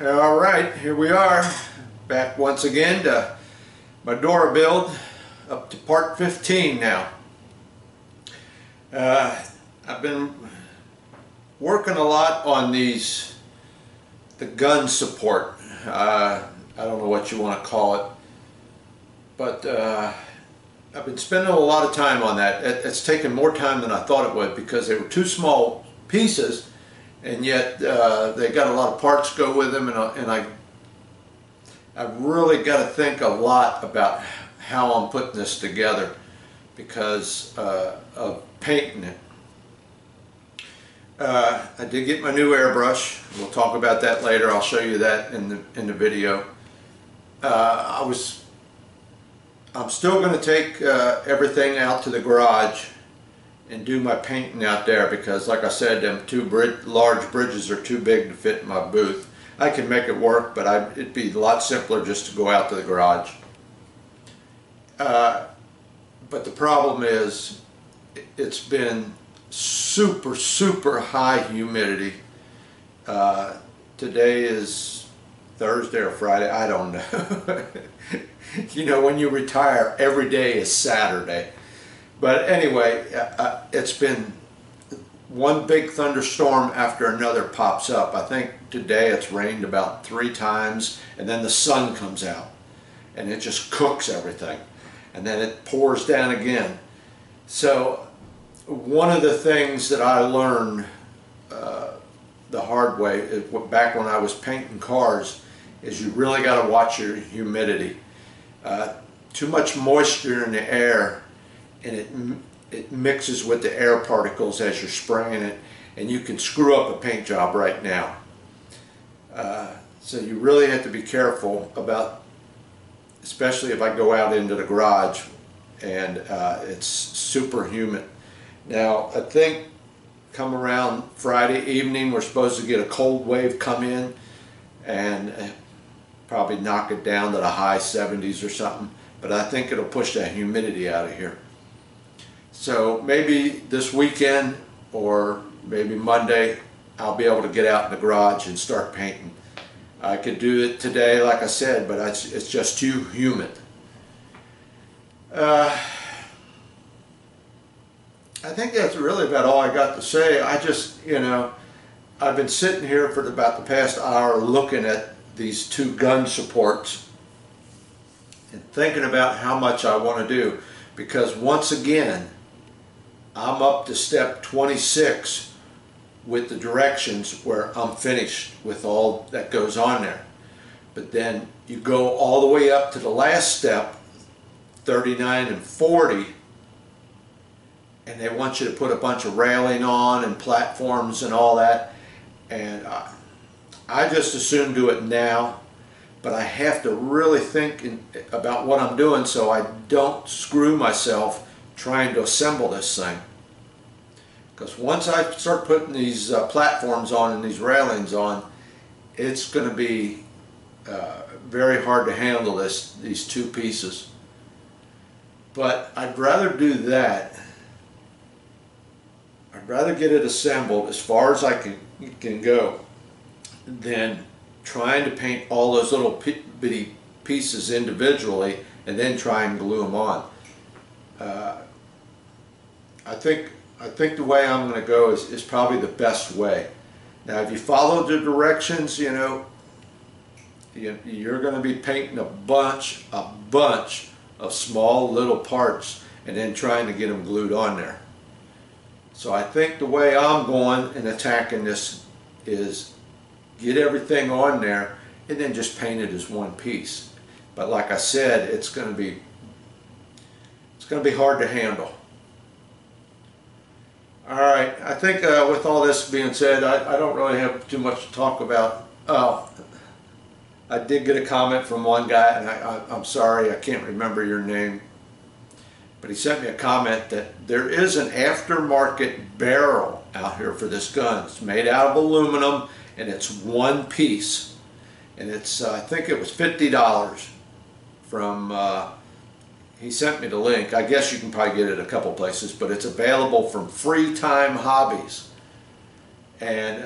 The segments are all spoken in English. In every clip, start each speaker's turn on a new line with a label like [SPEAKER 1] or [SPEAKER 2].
[SPEAKER 1] All right, here we are, back once again to my Dora build, up to part 15 now. I've been working a lot on the gun support. I don't know what you want to call it, but I've been spending a lot of time on that. It's taken more time than I thought it would because they were two small pieces, and yet they got a lot of parts go with them, and I've really got to think a lot about how I'm putting this together because of painting it. I did get my new airbrush. We'll talk about that later. I'll show you that in the video. I'm still going to take everything out to the garage and do my painting out there because, like I said, them two large bridges are too big to fit in my booth. I can make it work, but it'd be a lot simpler just to go out to the garage. But the problem is, it's been super high humidity. Today is Thursday or Friday, I don't know. You know, when you retire, every day is Saturday. But anyway, it's been one big thunderstorm after another pops up. I think today it's rained about 3 times, and then the sun comes out and it just cooks everything, and then it pours down again. So one of the things that I learned the hard way is, back when I was painting cars, is you really got to watch your humidity. Too much moisture in the air, and it mixes with the air particles as you're spraying it, and you can screw up a paint job right now. So you really have to be careful about, especially if I go out into the garage and it's super humid. Now I think come around Friday evening we're supposed to get a cold wave come in and probably knock it down to the high 70s or something, but I think it'll push that humidity out of here. So maybe this weekend or maybe Monday I'll be able to get out in the garage and start painting. I could do it today, like I said, but it's just too humid. I think that's really about all I got to say. I just, you know, I've been sitting here for about the past hour looking at these two gun supports and thinking about how much I want to do, because once again I'm up to step 26 with the directions where I'm finished with all that goes on there. But then you go all the way up to the last step, 39 and 40, and they want you to put a bunch of railing on and platforms and all that, and I just as soon do it now, but I have to really think about what I'm doing so I don't screw myself trying to assemble this thing. Because once I start putting these platforms on and these railings on, it's going to be very hard to handle these two pieces. But I'd rather do that. I'd rather get it assembled as far as I can go than trying to paint all those little bitty pieces individually and then try and glue them on. I think the way I'm going to go is probably the best way. Now, if you follow the directions, you know, you're going to be painting a bunch of small little parts and then trying to get them glued on there. So I think the way I'm going and attacking this is get everything on there and then just paint it as one piece. But like I said, it's going to be hard to handle. Alright, I think with all this being said, I don't really have too much to talk about. Oh, I did get a comment from one guy, and I'm sorry, I can't remember your name, but he sent me a comment that there is an aftermarket barrel out here for this gun. It's made out of aluminum and it's one piece, and it's I think it was $50 from he sent me the link. I guess you can probably get it a couple places, but it's available from Free Time Hobbies, and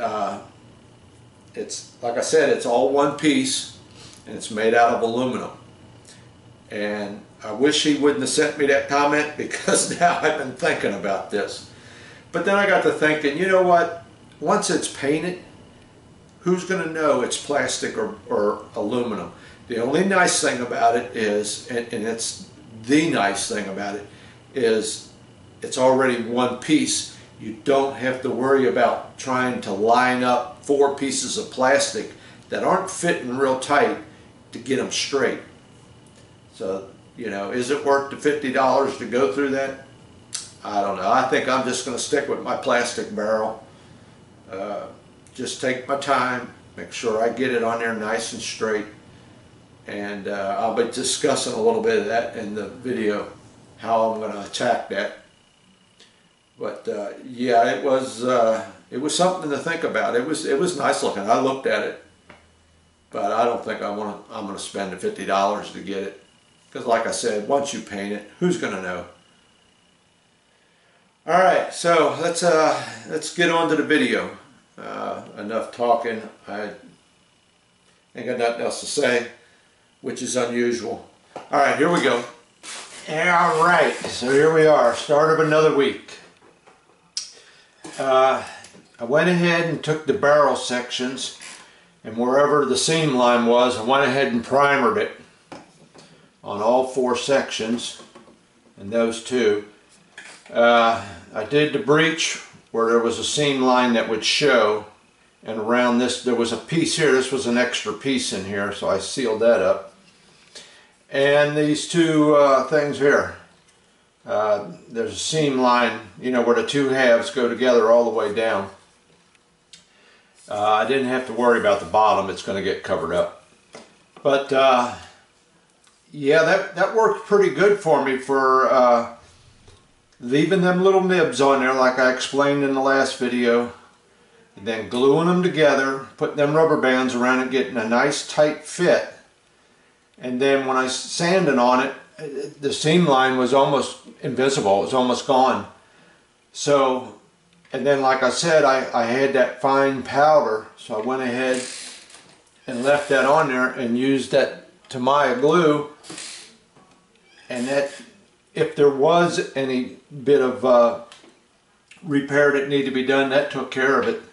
[SPEAKER 1] it's like I said, it's all one piece, and it's made out of aluminum. And I wish he wouldn't have sent me that comment, because now I've been thinking about this. But then I got to thinking, you know what? Once it's painted, who's going to know it's plastic or aluminum? The only nice thing about it is, and it's the nice thing about it, is it's already one piece. You don't have to worry about trying to line up 4 pieces of plastic that aren't fitting real tight to get them straight. So, you know, is it worth the $50 to go through that? I don't know. I think I'm just going to stick with my plastic barrel. Just take my time, make sure I get it on there nice and straight. And I'll be discussing a little bit of that in the video, how I'm going to attack that. But yeah, it was something to think about. It was nice looking. I looked at it, but I don't think I'm going to spend the $50 to get it, because like I said, once you paint it, who's going to know? All right, so let's get on to the video. Enough talking. I ain't got nothing else to say, which is unusual. All right, here we go. All right, so here we are, start of another week. I went ahead and took the barrel sections, and wherever the seam line was, I went ahead and primered it on all 4 sections, and those 2. I did the breech where there was a seam line that would show, and around this there was a piece here. This was an extra piece in here, so I sealed that up. And these 2 things here, there's a seam line, you know, where the 2 halves go together all the way down. I didn't have to worry about the bottom. It's going to get covered up. But yeah, that worked pretty good for me for leaving them little nibs on there like I explained in the last video, and then gluing them together, putting them rubber bands around it, getting a nice tight fit. And then when I sanded on it, the seam line was almost invisible. It was almost gone. So, and then like I said, I had that fine powder, so I went ahead and left that on there and used that Tamiya glue, and that, if there was any bit of repair that needed to be done, that took care of it.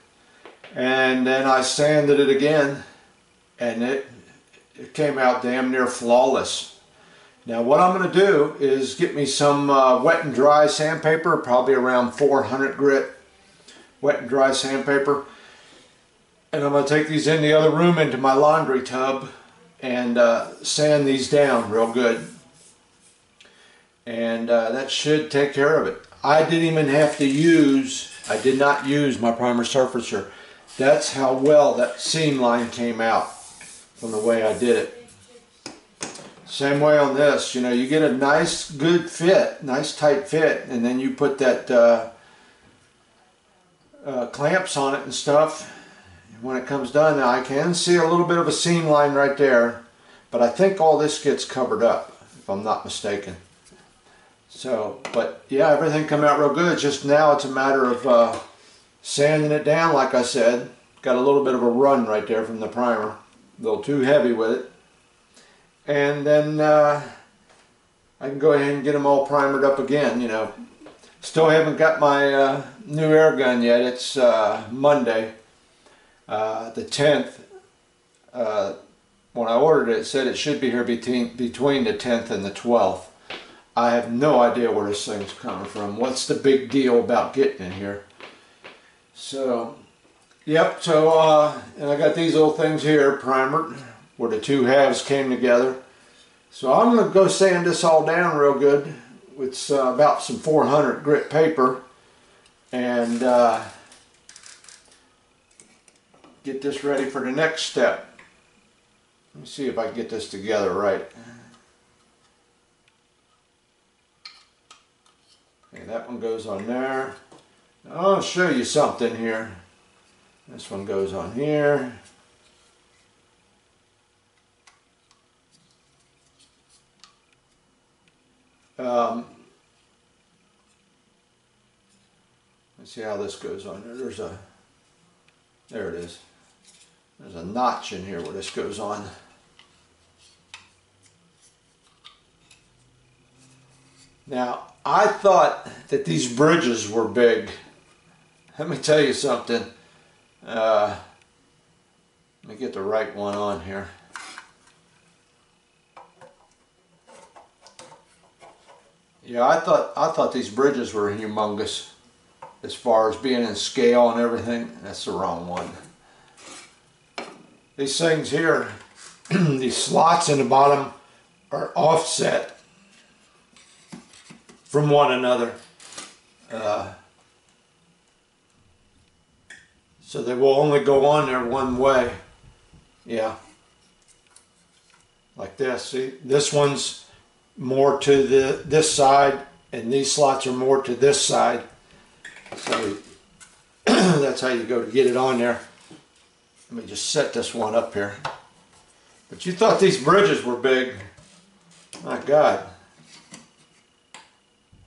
[SPEAKER 1] And then I sanded it again, and it came out damn near flawless. Now what I'm going to do is get me some wet and dry sandpaper, probably around 400 grit wet and dry sandpaper, and I'm going to take these in the other room into my laundry tub and sand these down real good. And that should take care of it. I didn't even have to I did not use my primer surfacer. That's how well that seam line came out from the way I did it. Same way on this, you know, you get a nice good fit, nice tight fit, and then you put that clamps on it and stuff. When it comes done, now I can see a little bit of a seam line right there, but I think all this gets covered up, if I'm not mistaken. So, but yeah, everything come out real good. Just now it's a matter of sanding it down, like I said. Got a little bit of a run right there from the primer. A little too heavy with it. And then I can go ahead and get them all primered up again, you know. Still haven't got my new air gun yet. It's Monday, the 10th. When I ordered it, it said it should be here between the 10th and the 12th. I have no idea where this thing's coming from. What's the big deal about getting it here? So, yep, so, and I got these little things here primered, where the 2 halves came together. So I'm going to go sand this all down real good with about some 400 grit paper, and get this ready for the next step. Let me see if I can get this together right. Okay, that one goes on there. I'll show you something here. This one goes on here. Let's see how this goes on there. There it is. There's a notch in here where this goes on. Now, I thought that these bridges were big. Let me tell you something. Let me get the right one on here. Yeah, I thought these bridges were humongous as far as being in scale and everything. That's the wrong one. These things here, these slots in the bottom are offset from one another. So they will only go on there one way. Yeah. Like this. See, this one's more to this side, and these slots are more to this side. So that's how you go to get it on there. Let me just set this one up here. But you thought these bridges were big. My God.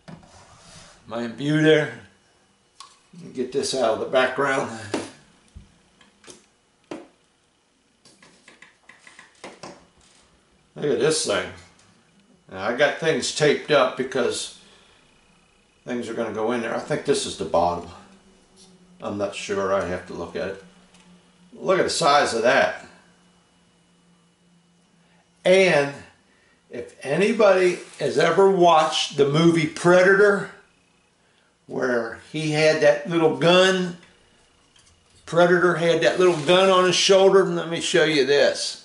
[SPEAKER 1] Am I in view there? Let me get this out of the background. Look at this thing. Now, I got things taped up because things are going to go in there. I think this is the bottom. I'm not sure. I have to look at it. Look at the size of that. And if anybody has ever watched the movie Predator, where he had that little gun, Predator had that little gun on his shoulder. Let me show you this.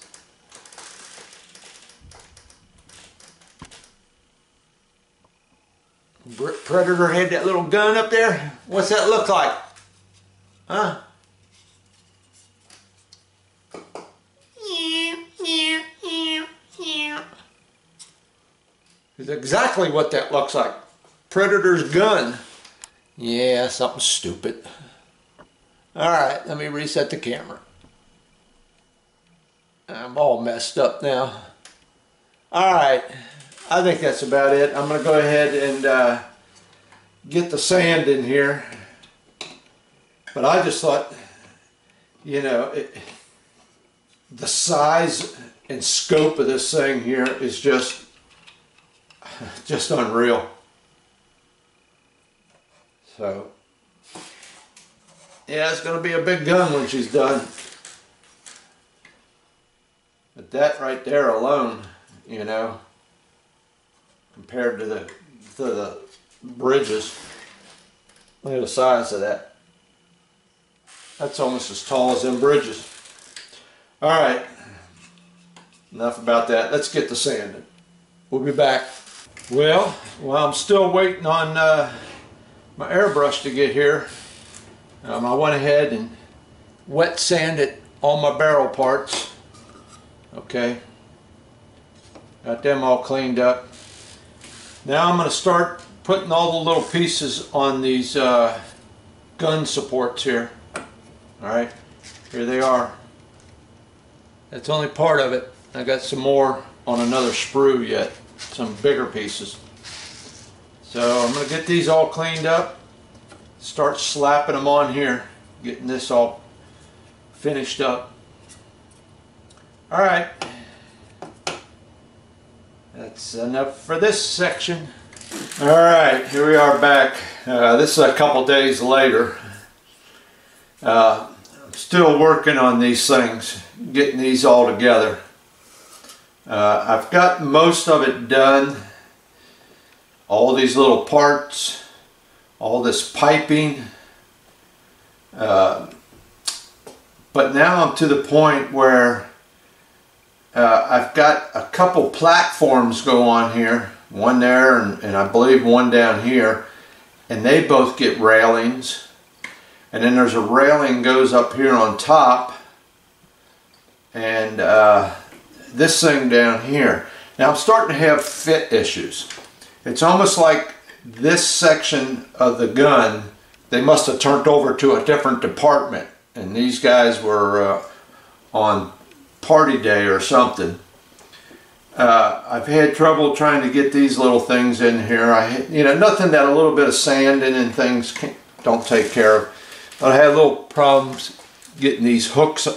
[SPEAKER 1] Predator had that little gun up there. What's that look like? Huh? It's exactly what that looks like. Predator's gun. Yeah, something stupid. Alright, let me reset the camera. I'm all messed up now. Alright, I think that's about it. I'm going to go ahead and get the sand in here. But I just thought, you know, the size and scope of this thing here is just unreal. So, yeah, it's going to be a big gun when she's done. But that right there alone, you know, compared to the bridges, look at the size of that. That's almost as tall as them bridges. Alright, enough about that. Let's get the sanding. We'll be back. Well, while I'm still waiting on my airbrush to get here, I went ahead and wet sanded all my barrel parts. Okay, got them all cleaned up. Now I'm going to start putting all the little pieces on these gun supports here. Alright, here they are. That's only part of it. I got some more on another sprue yet, some bigger pieces. So I'm going to get these all cleaned up, start slapping them on here, getting this all finished up. Alright, that's enough for this section. Alright, here we are back. This is a couple days later. I'm still working on these things, getting these all together. I've got most of it done. All these little parts, all this piping. But now I'm to the point where I've got a couple platforms go on here. One there and I believe one down here. And they both get railings. And then there's a railing goes up here on top. And this thing down here. Now I'm starting to have fit issues. It's almost like this section of the gun, they must have turned over to a different department. And these guys were on party day or something. I've had trouble trying to get these little things in here. You know, nothing that a little bit of sanding and things don't take care of. But I had little problems getting these hooks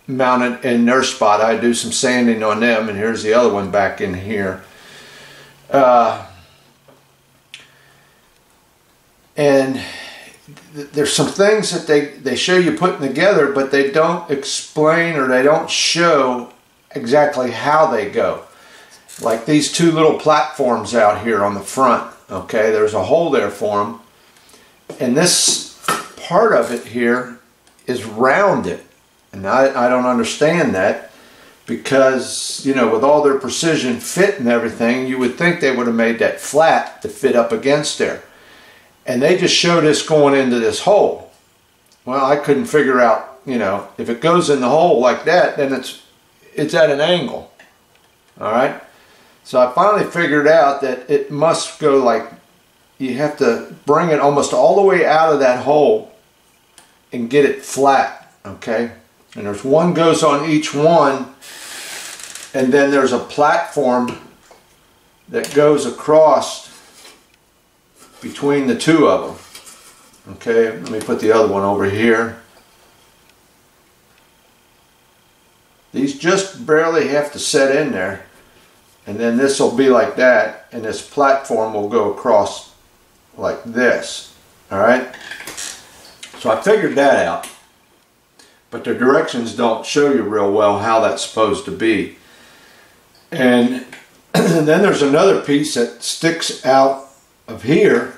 [SPEAKER 1] mounted in their spot. I do some sanding on them, and here's the other one back in here. And there's some things that they show you putting together, but they don't explain or they don't show exactly how they go. Like these two little platforms out here on the front, okay, there's a hole there for them, and this part of it here is rounded, and I don't understand that, because, you know, with all their precision fit and everything, you would think they would have made that flat to fit up against there. And they just show this going into this hole. Well, I couldn't figure out, you know, if it goes in the hole like that, then it's at an angle. Alright? So I finally figured out that it must go like, you have to bring it almost all the way out of that hole and get it flat. Okay? And there's one goes on each one, and then there's a platform that goes across between the two of them. Okay, let me put the other one over here. These just barely have to set in there, and then this will be like that, and this platform will go across like this. Alright, so I figured that out, but the directions don't show you real well how that's supposed to be. And then there's another piece that sticks out of here,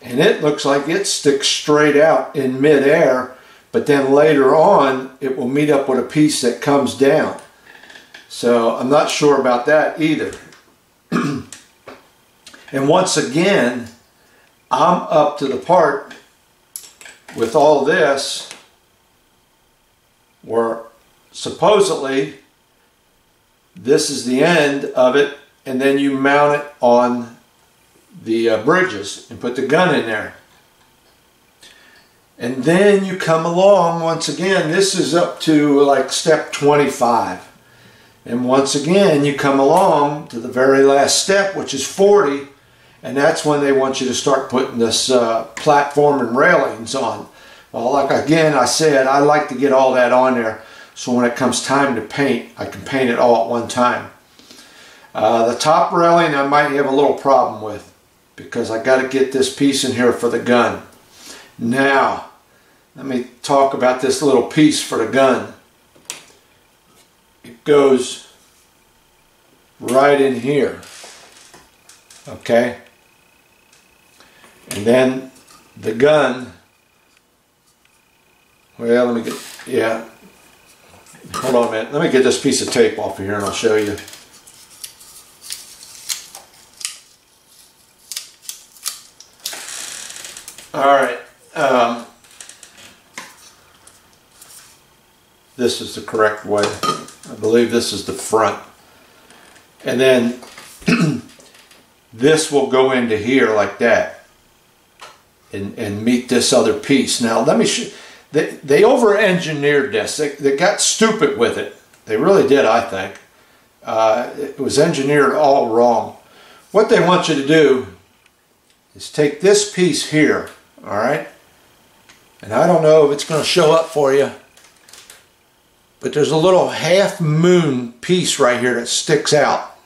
[SPEAKER 1] and it looks like it sticks straight out in midair, but then later on it will meet up with a piece that comes down. So I'm not sure about that either. And once again, I'm up to the part with all this where supposedly this is the end of it, and then you mount it on the bridges and put the gun in there. And then you come along, once again, this is up to like step 25. And once again, you come along to the very last step, which is 40, and that's when they want you to start putting this platform and railings on. Well, like again, I said, I like to get all that on there, so when it comes time to paint, I can paint it all at one time. The top railing I might have a little problem with, because I got to get this piece in here for the gun. Now, let me talk about this little piece for the gun. It goes right in here, okay? And then the gun, well, let me get, yeah, hold on a minute. Let me get this piece of tape off of here and I'll show you. Alright, this is the correct way. I believe this is the front. And then this will go into here like that and meet this other piece. Now let me show, they over-engineered this. They got stupid with it. They really did, I think. It was engineered all wrong. What they want you to do is take this piece here, alright? And I don't know if it's going to show up for you, but there's a little half moon piece right here that sticks out,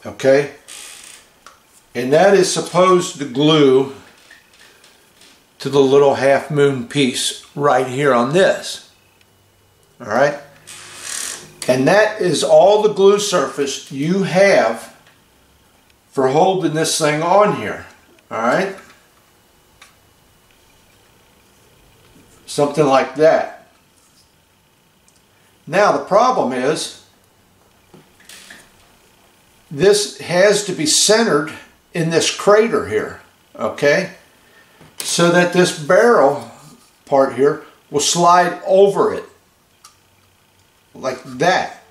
[SPEAKER 1] okay? And that is supposed to glue to the little half moon piece right here on this, alright? And that is all the glue surface you have for holding this thing on here, alright? Something like that. Now the problem is this has to be centered in this crater here, okay? So that this barrel part here will slide over it like that.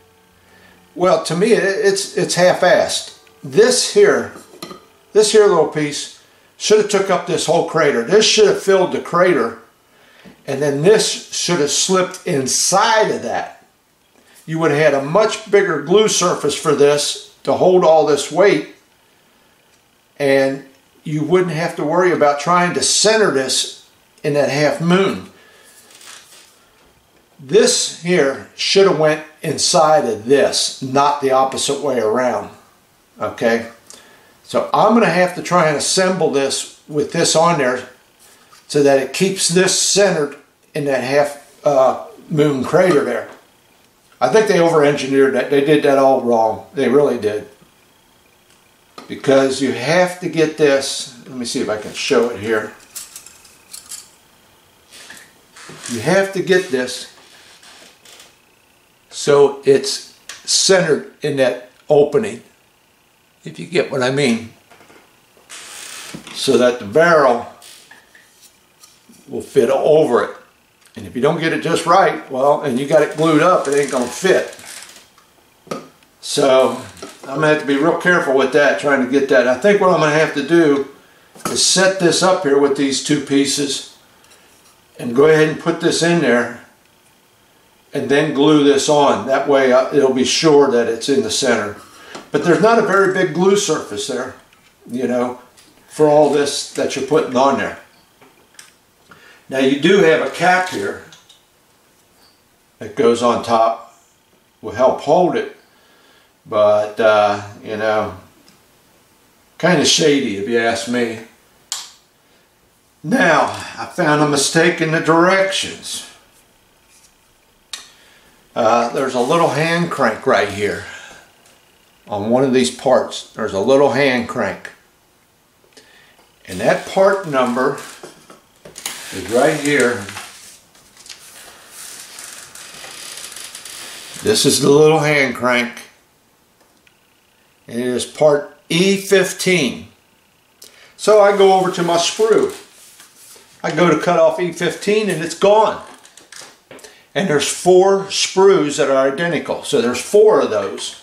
[SPEAKER 1] Well, to me it's half-assed. This here little piece should have took up this whole crater. This should have filled the crater, and then this should have slipped inside of that. You would have had a much bigger glue surface for this to hold all this weight, and you wouldn't have to worry about trying to center this in that half moon. This here should have went inside of this, not the opposite way around. Okay, so I'm going to have to try and assemble this with this on there so that it keeps this centered in that half moon crater there. I think they over-engineered that. They did that all wrong. They really did. Because you have to get this, let me see if I can show it here. You have to get this so it's centered in that opening, if you get what I mean, so that the barrel will fit over it. And if you don't get it just right, well, and you got it glued up, it ain't gonna fit. So I'm gonna have to be real careful with that, trying to get that. I think what I'm gonna have to do is set this up here with these two pieces and go ahead and put this in there and then glue this on. That way it'll be sure that it's in the center. But there's not a very big glue surface there, you know, for all this that you're putting on there. Now you do have a cap here that goes on top, will help hold it, but you know, kind of shady if you ask me. Now I found a mistake in the directions. There's a little hand crank right here on one of these parts. There's a little hand crank, and that part number is right here. This is the little hand crank, and it is part E15. So I go over to my sprue. I go to cut off E15 and it's gone. And there's 4 sprues that are identical. So there's 4 of those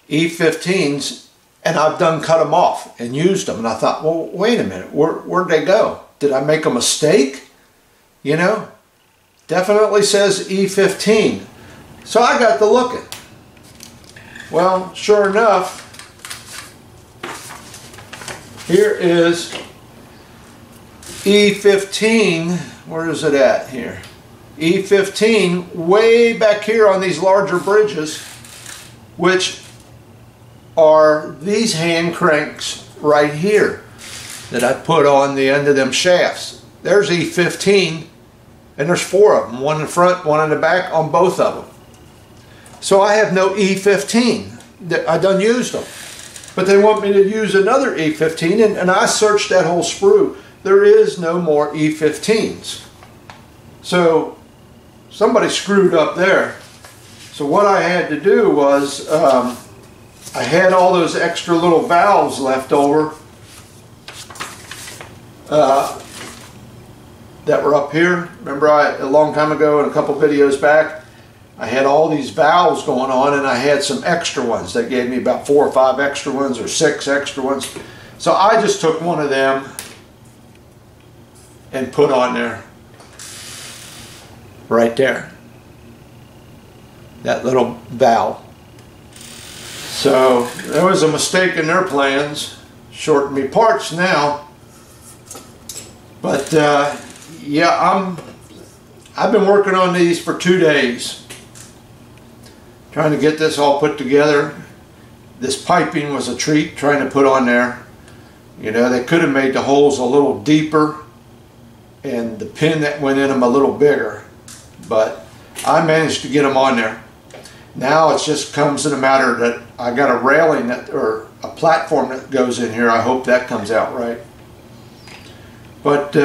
[SPEAKER 1] E15s, and I've done cut them off and used them. And I thought, well, wait a minute, where'd they go? Did I make a mistake? You know, definitely says E15. So I got to looking. Well, sure enough, here is E15. Where is it at here? E15 way back here on these larger bridges, which are these hand cranks right here that I put on the end of them shafts. There's E15, and there's 4 of them, one in the front, one in the back, on both of them. So I have no E15. I done used them, but they want me to use another E15, and I searched that whole sprue. There is no more E15s. So somebody screwed up there. So what I had to do was, I had all those extra little valves left over that were up here. Remember, a long time ago and a couple videos back, I had all these valves going on, and I had some extra ones. They gave me about 4 or 5 extra ones, or 6 extra ones. So I just took one of them and put on there, right there, that little valve. So there was a mistake in their plans. Shortened me parts now. But yeah, I've been working on these for 2 days, trying to get this all put together. This piping was a treat trying to put on there. You know, they could have made the holes a little deeper and the pin that went in them a little bigger, but I managed to get them on there. Now it just comes in a matter that I got a railing that, or a platform that goes in here. I hope that comes out right. But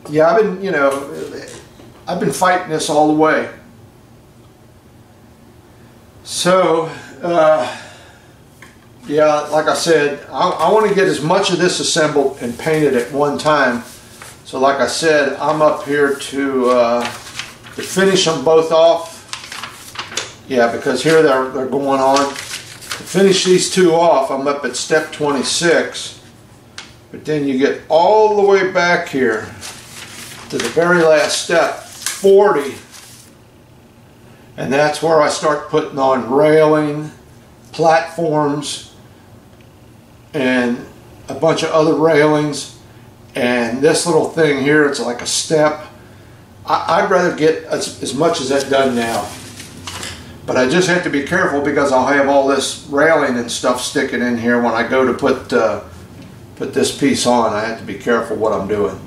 [SPEAKER 1] yeah, I've been fighting this all the way. So yeah, like I said, I want to get as much of this assembled and painted at one time. So like I said, I'm up here to finish them both off. Yeah, because here they're going on. To finish these 2 off, I'm up at step 26. But then you get all the way back here to the very last step, 40. And that's where I start putting on railing, platforms, and a bunch of other railings. And this little thing here, it's like a step. I'd rather get as much as that done now. But I just have to be careful because I'll have all this railing and stuff sticking in here when I go to put this piece on. I have to be careful what I'm doing.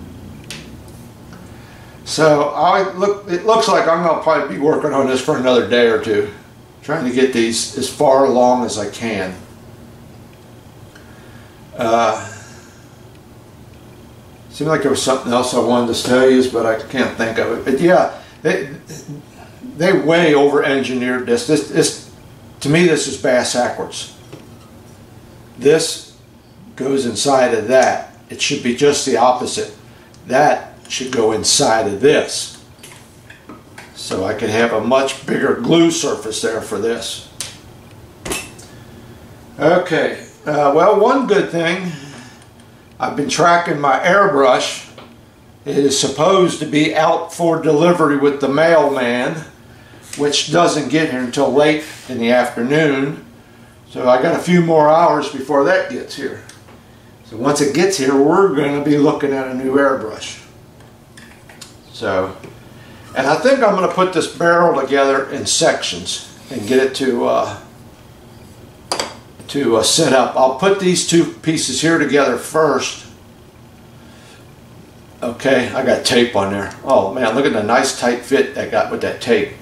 [SPEAKER 1] So it looks like I'm going to probably be working on this for another day or two, trying to get these as far along as I can. Seemed like there was something else I wanted to tell you, but I can't think of it. But yeah, they way over-engineered this. This, to me, this is bass-backwards. This goes inside of that. It should be just the opposite. That should go inside of this. So I could have a much bigger glue surface there for this. Okay, well, one good thing, I've been tracking my airbrush. It is supposed to be out for delivery with the mailman, which doesn't get here until late in the afternoon. So I got a few more hours before that gets here. So once it gets here, we're going to be looking at a new airbrush. So, and I think I'm going to put this barrel together in sections and get it to set up. I'll put these two pieces here together first. Okay, I got tape on there. Oh man, look at the nice tight fit I got with that tape.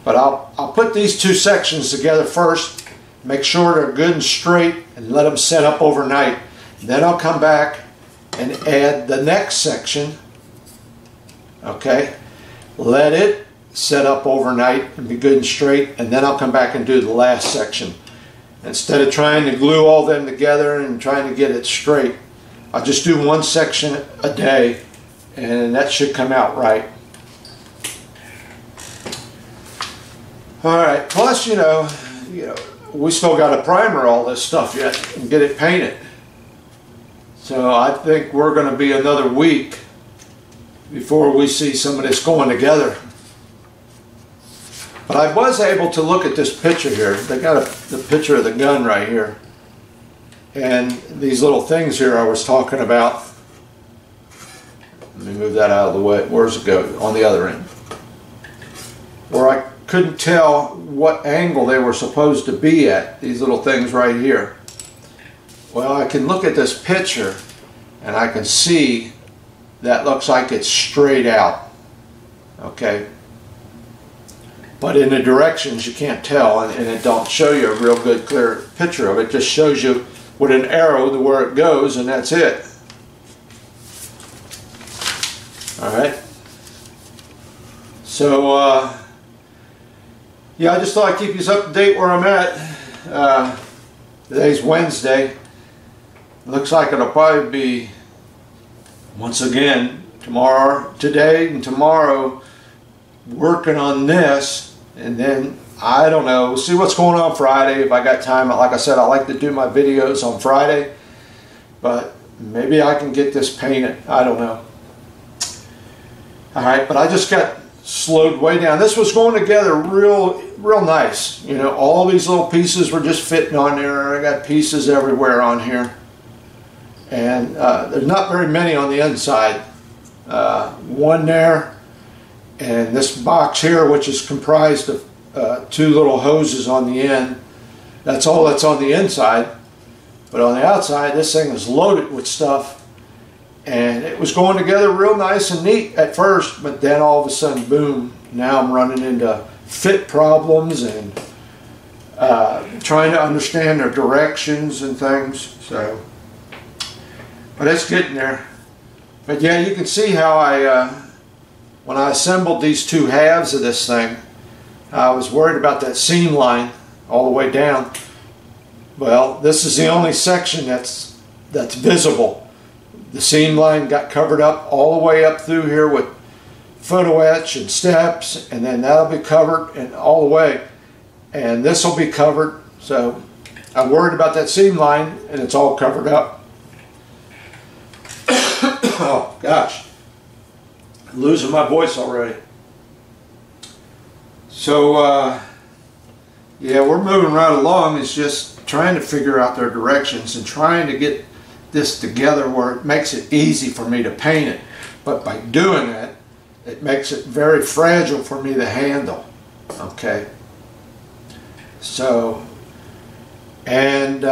[SPEAKER 1] But I'll put these two sections together first, make sure they're good and straight, and let them set up overnight. Then I'll come back and add the next section. Okay, let it set up overnight and be good and straight, and then I'll come back and do the last section. Instead of trying to glue all them together and trying to get it straight, I'll just do one section a day, and that should come out right. All right, plus, you know, we still got to primer all this stuff yet and get it painted. So I think we're going to be another week before we see some of this going together. But I was able to look at this picture here. They got the picture of the gun right here. And these little things here I was talking about. Let me move that out of the way. Where's it go? On the other end. Where I couldn't tell what angle they were supposed to be at. These little things right here. Well, I can look at this picture and I can see that looks like it's straight out. Okay. But in the directions you can't tell, and it don't show you a real good clear picture of it. It just shows you with an arrow to where it goes, and that's it. Alright. So yeah, I just thought I'd keep you up to date where I'm at. Today's Wednesday. Looks like it'll probably be, once again, today and tomorrow, working on this, and then I don't know, we'll see what's going on Friday if I got time. Like I said, I like to do my videos on Friday, but maybe I can get this painted. I don't know. Alright, but I just got slowed way down. This was going together real nice. You know, all these little pieces were just fitting on there. I got pieces everywhere on here, and there's not very many on the inside. One there, and this box here, which is comprised of two little hoses on the end. That's all that's on the inside. But on the outside, this thing is loaded with stuff. And it was going together real nice and neat at first, but then all of a sudden, boom, now I'm running into fit problems and trying to understand their directions and things. So, but it's getting there. But yeah, you can see how when I assembled these two halves of this thing, I was worried about that seam line all the way down. Well, this is the only section that's visible. The seam line got covered up all the way up through here with photo etch and steps, and then that'll be covered and all the way, and this will be covered. So I worried about that seam line, and it's all covered up. Oh gosh, I'm losing my voice already. So yeah, we're moving right along. It's just trying to figure out their directions and trying to get this together where it makes it easy for me to paint it. But by doing that, it makes it very fragile for me to handle. Okay, so, and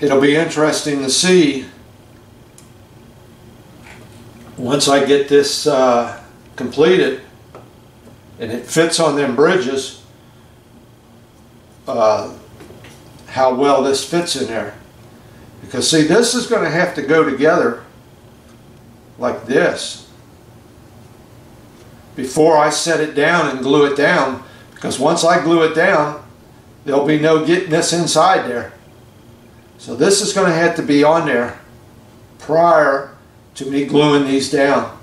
[SPEAKER 1] it'll be interesting to see once I get this completed and it fits on them bridges, how well this fits in there. Because see, this is going to have to go together like this before I set it down and glue it down, because once I glue it down, there'll be no getting this inside there. So this is going to have to be on there prior to me gluing these down.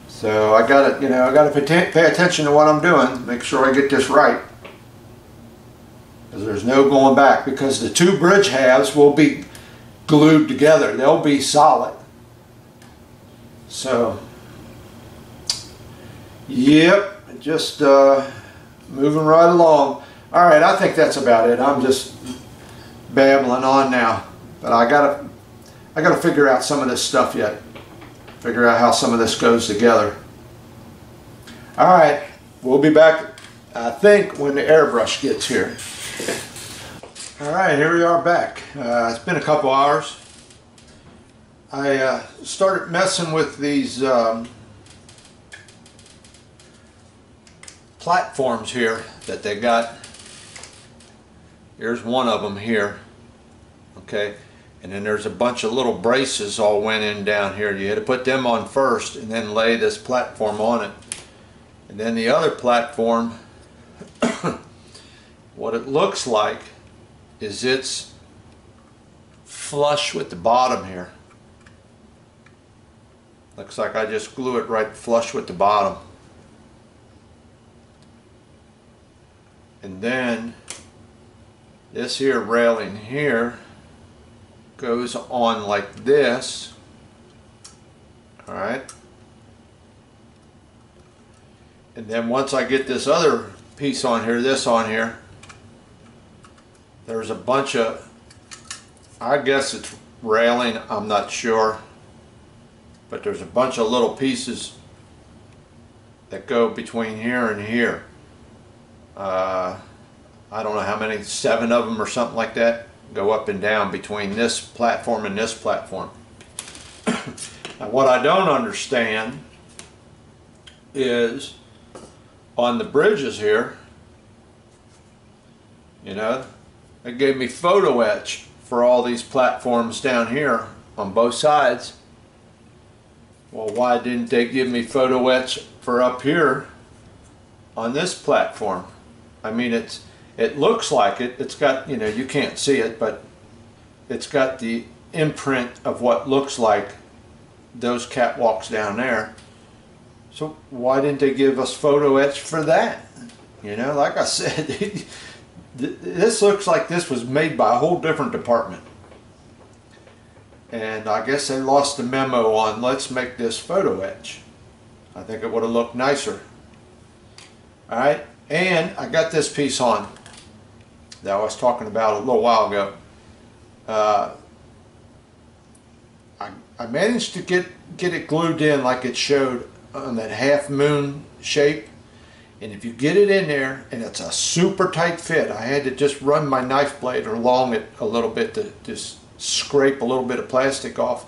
[SPEAKER 1] So I got to, you know, I got to pay attention to what I'm doing, make sure I get this right, because there's no going back, because the two bridge halves will be glued together. They'll be solid. So, yep, just moving right along. All right, I think that's about it. I'm just babbling on now, but I gotta figure out some of this stuff yet. Figure out how some of this goes together. All right, we'll be back, I think, when the airbrush gets here. All right, here we are back. It's been a couple hours. I started messing with these platforms here that they got. Here's one of them here, okay, and then there's a bunch of little braces all went in down here. You had to put them on first and then lay this platform on it. And then the other platform, what it looks like is it's flush with the bottom here. Looks like I just glue it right flush with the bottom. And then this here railing here goes on like this. Alright. And then once I get this other piece on here, this on here, there's a bunch of, I guess it's railing, I'm not sure, but there's a bunch of little pieces that go between here and here. I don't know how many, 7 of them or something like that, go up and down between this platform and this platform. Now what I don't understand is on the bridges here, you know, they gave me photo etch for all these platforms down here on both sides. Well, why didn't they give me photo etch for up here on this platform? I mean, it looks like it. It's got, you know, you can't see it, but it's got the imprint of what looks like those catwalks down there. So why didn't they give us photo etch for that? You know, like I said, this looks like this was made by a whole different department. And I guess they lost the memo on let's make this photo etch. I think it would have looked nicer. Alright, and I got this piece on that I was talking about a little while ago. I managed to get it glued in like it showed on that half moon shape. And if you get it in there and it's a super tight fit, I had to just run my knife blade along it a little bit to just scrape a little bit of plastic off,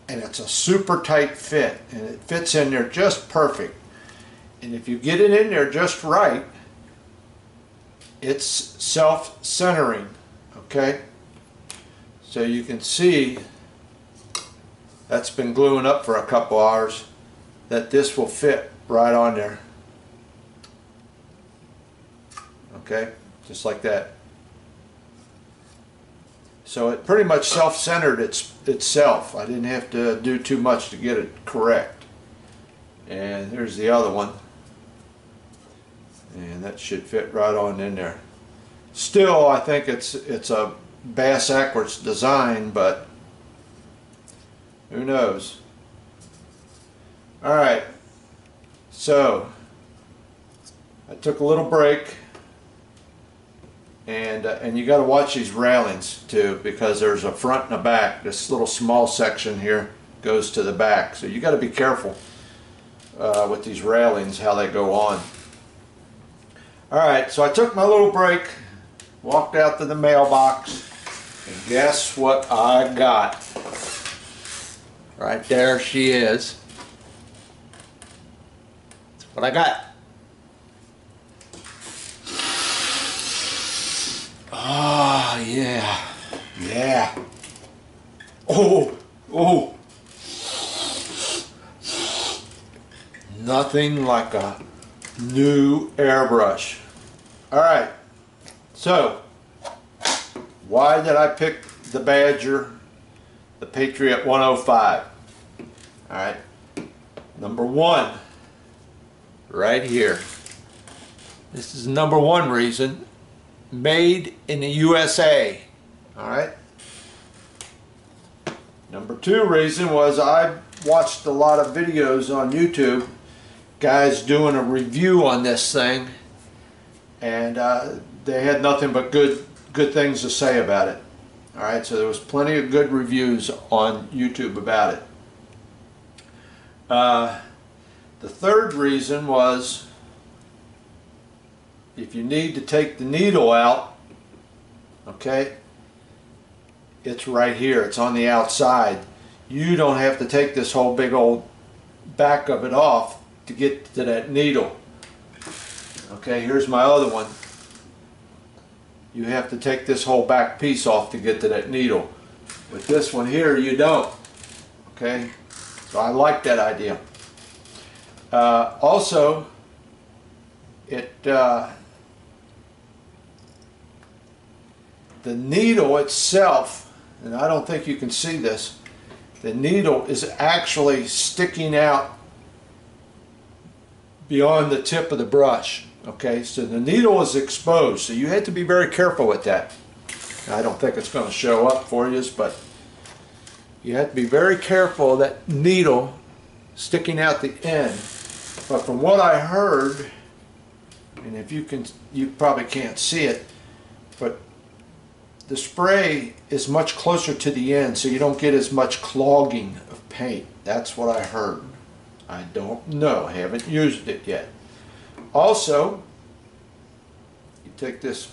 [SPEAKER 1] and it's a super tight fit and it fits in there just perfect. And if you get it in there just right, it's self-centering. Okay, so you can see that's been gluing up for a couple hours, that this will fit right on there. Okay, just like that. So it pretty much self-centered itself. I didn't have to do too much to get it correct. And there's the other one. And that should fit right on in there. Still, I think it's a bass-backwards design, but who knows. Alright, so I took a little break And you got to watch these railings too, because there's a front and a back. This little small section here goes to the back, so you got to be careful with these railings, how they go on. Alright, so I took my little break, walked out to the mailbox, and guess what I got? Right there she is. That's what I got. Oh, yeah. Yeah. Oh, oh. Nothing like a new airbrush. Alright, so why did I pick the Badger, the Patriot 105? Alright, number one, right here. This is number one reason. Made in the USA. Alright. Number two reason was I watched a lot of videos on YouTube, guys doing a review on this thing, and they had nothing but good things to say about it. Alright, so there was plenty of good reviews on YouTube about it. The third reason was, if you need to take the needle out, okay, it's right here. It's on the outside. You don't have to take this whole big old back of it off to get to that needle. Okay, here's my other one. You have to take this whole back piece off to get to that needle. With this one here, you don't. Okay, so I like that idea. Also, the needle itself, and I don't think you can see this, the needle is actually sticking out beyond the tip of the brush. Okay, so the needle is exposed, so you have to be very careful with that. I don't think it's going to show up for you, but you have to be very careful of that needle sticking out the end. But from what I heard, and if you can, you probably can't see it, but the spray is much closer to the end, so you don't get as much clogging of paint. That's what I heard. I don't know. I haven't used it yet. Also, you take this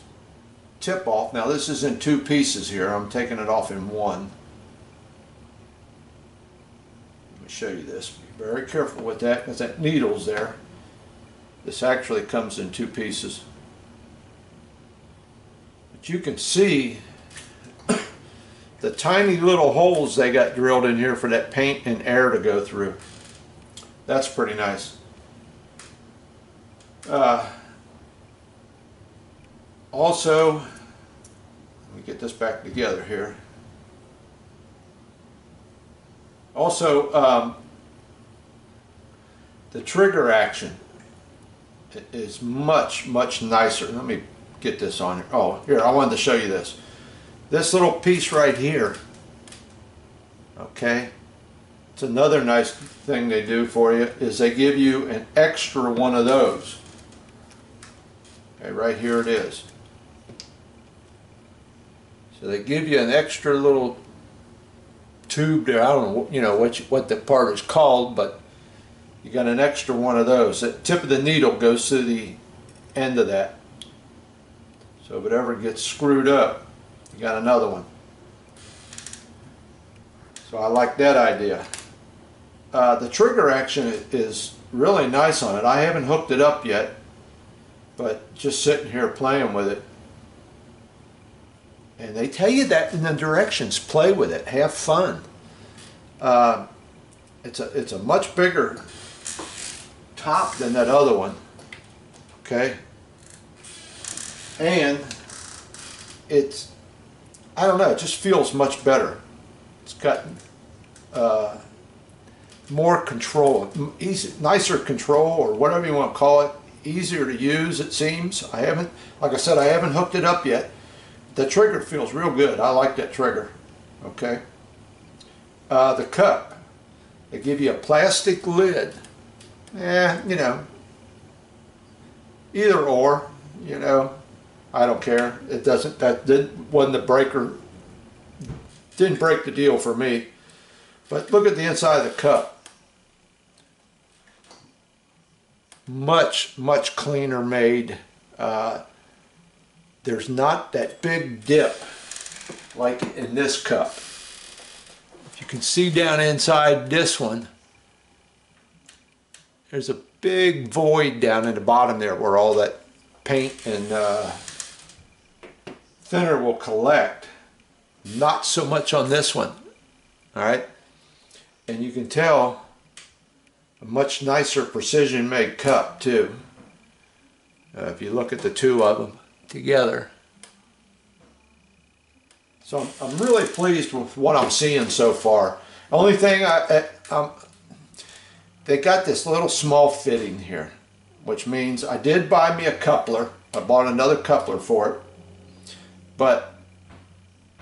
[SPEAKER 1] tip off. Now this is in two pieces here. I'm taking it off in one. Let me show you this. Be very careful with that, because that needle's there. This actually comes in two pieces. But you can see the tiny little holes they got drilled in here for that paint and air to go through. That's pretty nice. Also, let me get this back together here. Also, the trigger action is much nicer. Let me get this on here. Oh, here, I wanted to show you this. This little piece right here, okay, it's another nice thing they do for you, is they give you an extra one of those. Okay, right here it is. So they give you an extra little tube there. I don't know, what the part is called, but you got an extra one of those. The tip of the needle goes to the end of that. So if it ever gets screwed up, you got another one. So I like that idea. The trigger action is really nice on it. I haven't hooked it up yet, but just sitting here playing with it. And they tell you that in the directions. Play with it. Have fun. It's a much bigger top than that other one. Okay? And it's, I don't know, it just feels much better. It's got more control, nicer control, or whatever you want to call it. Easier to use, it seems. I haven't, like I said, I haven't hooked it up yet. The trigger feels real good. I like that trigger. Okay. The cup. They give you a plastic lid. Either or, I don't care. It doesn't, wasn't the breaker, didn't break the deal for me. But look at the inside of the cup. Much, much cleaner made. There's not that big dip like in this cup. If you can see down inside this one, there's a big void down in the bottom there where all that paint and thinner will collect. Not so much on this one. All right, and you can tell a much nicer precision made cup too. If you look at the two of them together. So I'm really pleased with what I'm seeing so far. Only thing they got this little small fitting here, which means I did buy me a coupler. I bought another coupler for it, but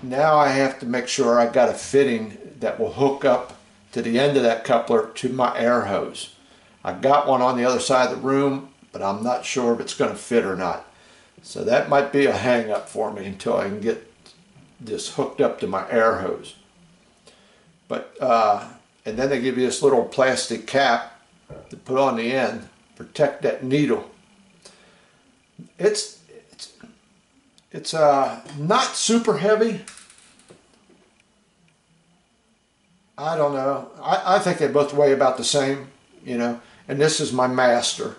[SPEAKER 1] now I have to make sure I got a fitting that will hook up to the end of that coupler to my air hose. I got one on the other side of the room, but I'm not sure if it's going to fit or not. So that might be a hang up for me until I can get this hooked up to my air hose. But and then they give you this little plastic cap to put on the end, protect that needle. It's not super heavy. I don't know. I think they both weigh about the same, you know. And this is my master.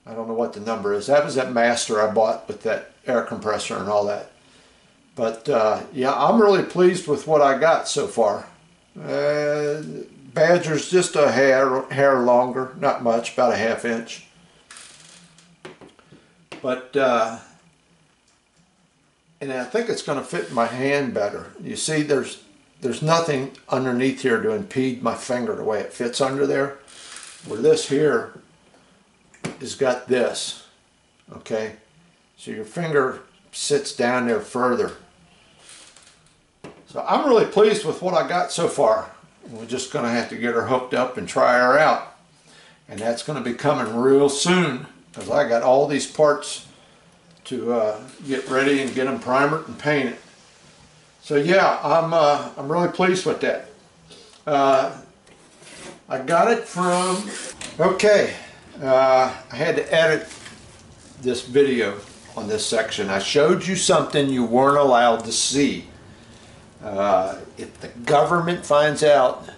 [SPEAKER 1] I don't know what the number is. That was that master I bought with that air compressor and all that. But yeah, I'm really pleased with what I got so far. Badger's just a hair longer, not much, about a ½ inch. But and I think it's going to fit my hand better. You see, there's nothing underneath here to impede my finger the way it fits under there. Where this here has got this, okay? So your finger sits down there further. So I'm really pleased with what I got so far. We're just going to have to get her hooked up and try her out. And that's going to be coming real soon, because I got all these parts to get ready and get them primered and painted. So yeah, I'm really pleased with that. I got it from, okay, I had to edit this video on this section. I showed you something you weren't allowed to see. If the government finds out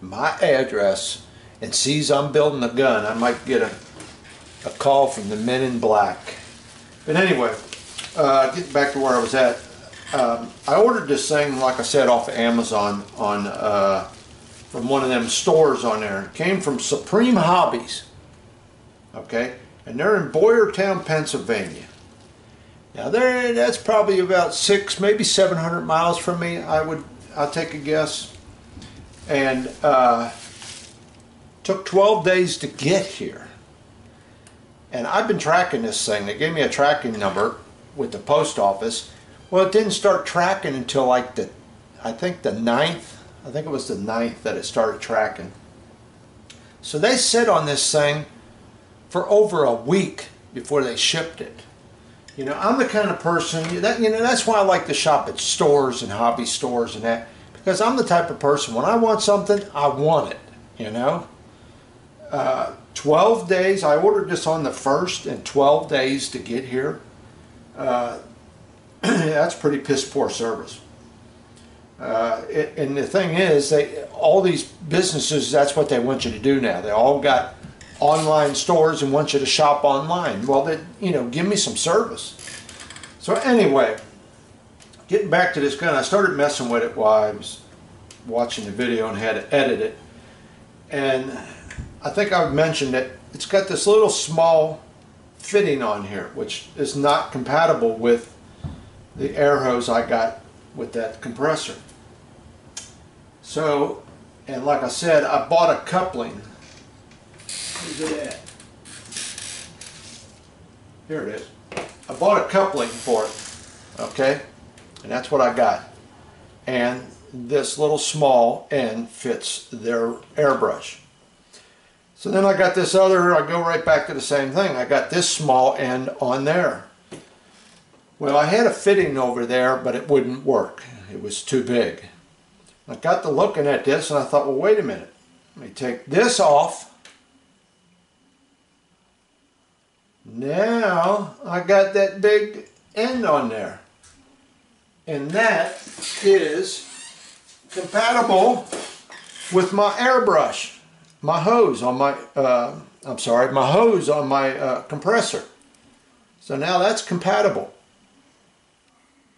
[SPEAKER 1] my address and sees I'm building a gun, I might get a call from the men in black. But anyway, getting back to where I was at, I ordered this thing, like I said, off of Amazon on from one of them stores on there. It came from Supreme Hobbies, okay, and they're in Boyertown, Pennsylvania. Now that's probably about 600, maybe 700 miles from me. I'll take a guess. And took 12 days to get here. And I've been tracking this thing. They gave me a tracking number with the post office. Well, it didn't start tracking until like I think the 9th. I think it was the 9th that it started tracking. So they sit on this thing for over a week before they shipped it. You know, I'm the kind of person that's why I like to shop at stores and hobby stores and that, because I'm the type of person, when I want something, I want it, you know. 12 days, I ordered this on the 1st, and 12 days to get here. That's pretty piss poor service. And the thing is, all these businesses, that's what they want you to do now. They all got online stores and want you to shop online. Well, give me some service. So anyway, getting back to this gun, I started messing with it while I was watching the video and had to edit it. And I think I've mentioned that it's got this little small fitting on here, which is not compatible with the air hose I got with that compressor. So, and like I said, I bought a coupling. Where's it at? Here it is. I bought a coupling for it, okay? And that's what I got. And this little small end fits their airbrush. So then I got this other, I go right back to the same thing. I got this small end on there. Well, I had a fitting over there, but it wouldn't work. It was too big. I got to looking at this and I thought, well, wait a minute. Let me take this off. Now I got that big end on there. And that is compatible with my airbrush, my hose on my, my hose on my compressor. So now that's compatible.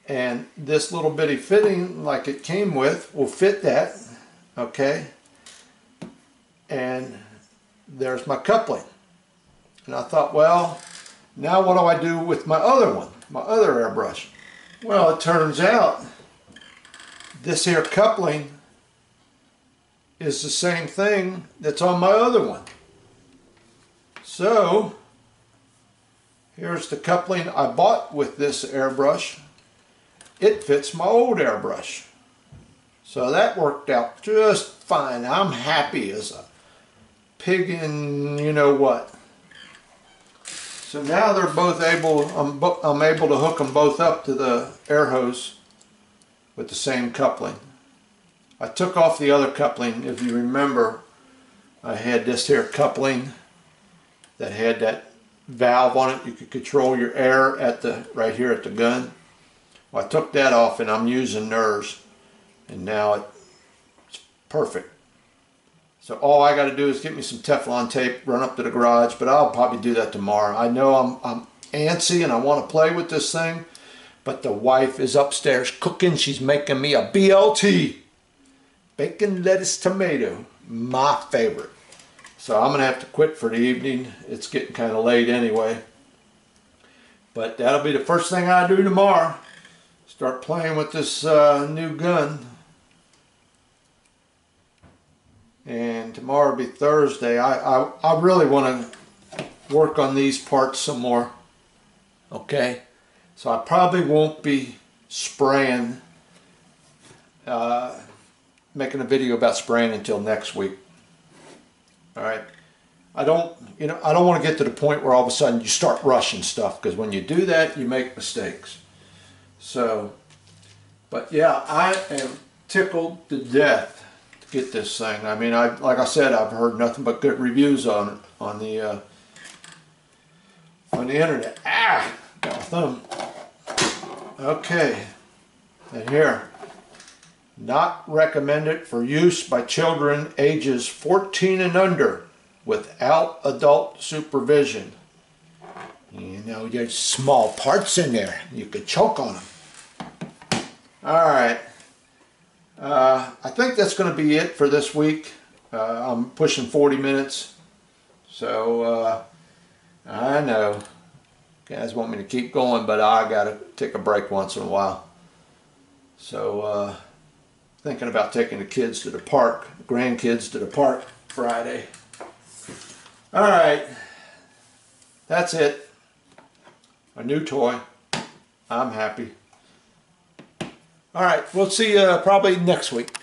[SPEAKER 1] And this little bitty fitting like it came with will fit that, okay? And there's my coupling. And I thought, well, now what do I do with my other one, my other airbrush? Well, it turns out this here coupling is the same thing that's on my other one. So here's the coupling I bought with this airbrush. It fits my old airbrush. So that worked out just fine. I'm happy as a pig in you know what. So now they're both able, I'm able to hook them both up to the air hose with the same coupling. I took off the other coupling. If you remember, I had this here coupling that had that valve on it. You could control your air at the right here at the gun. Well, I took that off and I'm using NERS, and now it's perfect. So all I got to do is get me some Teflon tape, run up to the garage, but I'll probably do that tomorrow. I know I'm antsy and I want to play with this thing, but the wife is upstairs cooking. She's making me a BLT, bacon, lettuce, tomato, my favorite. So I'm going to have to quit for the evening. It's getting kind of late anyway. But that'll be the first thing I do tomorrow. Start playing with this new gun. And tomorrow will be Thursday. I really want to work on these parts some more. Okay? So I probably won't be spraying, making a video about spraying until next week. Alright? I don't want to get to the point where all of a sudden you start rushing stuff, because when you do that, you make mistakes. So, but yeah, I am tickled to death to get this thing. I mean, like I said, I've heard nothing but good reviews on it on the internet. Ah, got my thumb. Okay, and here, not recommended for use by children ages 14 and under without adult supervision. You know, there's small parts in there. You could choke on them. Alright, I think that's going to be it for this week. I'm pushing 40 minutes, so I know you guys want me to keep going, but I got to take a break once in a while. So thinking about taking the kids to the park, the grandkids to the park Friday. Alright, that's it. A new toy. I'm happy. Alright, we'll see you probably next week.